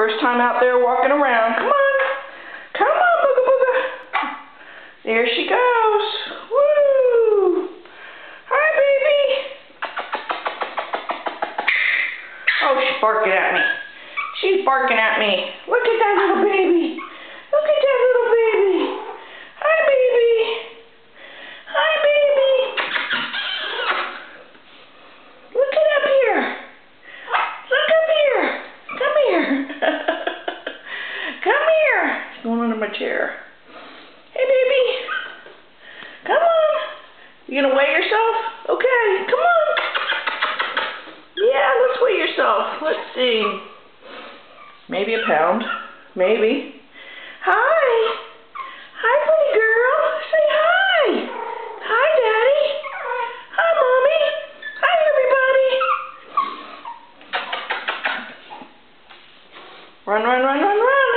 First time out there walking around. Come on. Come on, Booga Booga. There she goes. Woo! Hi, baby. Oh, she's barking at me. She's barking at me. Look at that little baby. Look at that little baby. Hi, baby. Hi, baby. Look it up here. Look up here. Come here. Come here. She's going under my chair. Hey, baby. Come on. You gonna weigh yourself? Okay. Come on. Yeah, let's weigh yourself. Let's see. Maybe a pound. Maybe. Hi. Hi, pretty girl. Say hi. Hi, Daddy. Hi, Mommy. Hi, everybody. Run, run, run, run, run.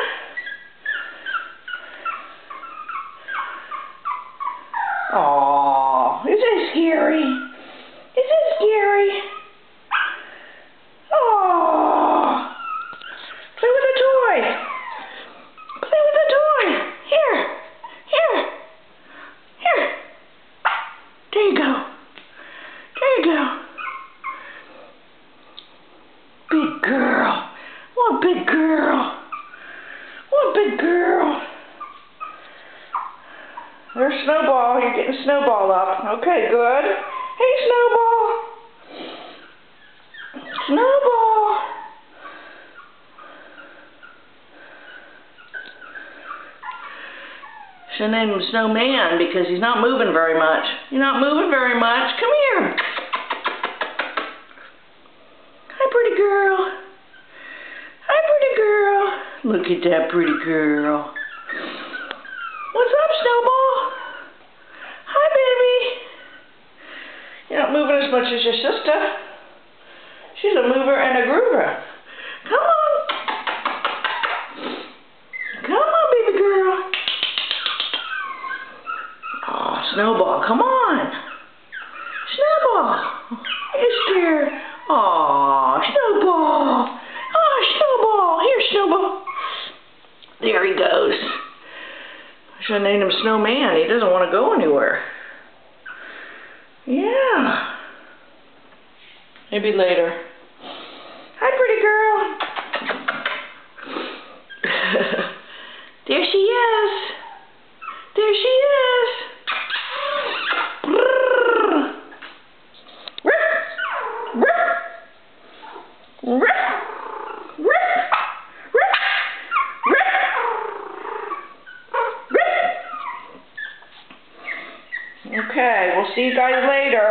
Aww, is that scary? Is that scary? Aww. Play with the toy. Play with the toy. Here. Here. Here. There you go. There you go. Big girl. What big girl? What big girl? There's Snowball. You're getting Snowball up. Okay, good. Hey, Snowball. Snowball. Should name him Snowman because he's not moving very much. You're not moving very much. Come here. Hi, pretty girl. Hi, pretty girl. Look at that pretty girl. What's up, Snowball? Hi, baby. You're not moving as much as your sister. She's a mover and a groover. Come on. Come on, baby girl. Oh, Snowball, come on. Snowball. You're scared. Oh, Snowball. Oh, Snowball. Here, Snowball. There he goes. I should have named him Snowman. He doesn't want to go anywhere. Yeah. Maybe later. Hi, pretty girl. There she is. There she is. Okay, we'll see you guys later.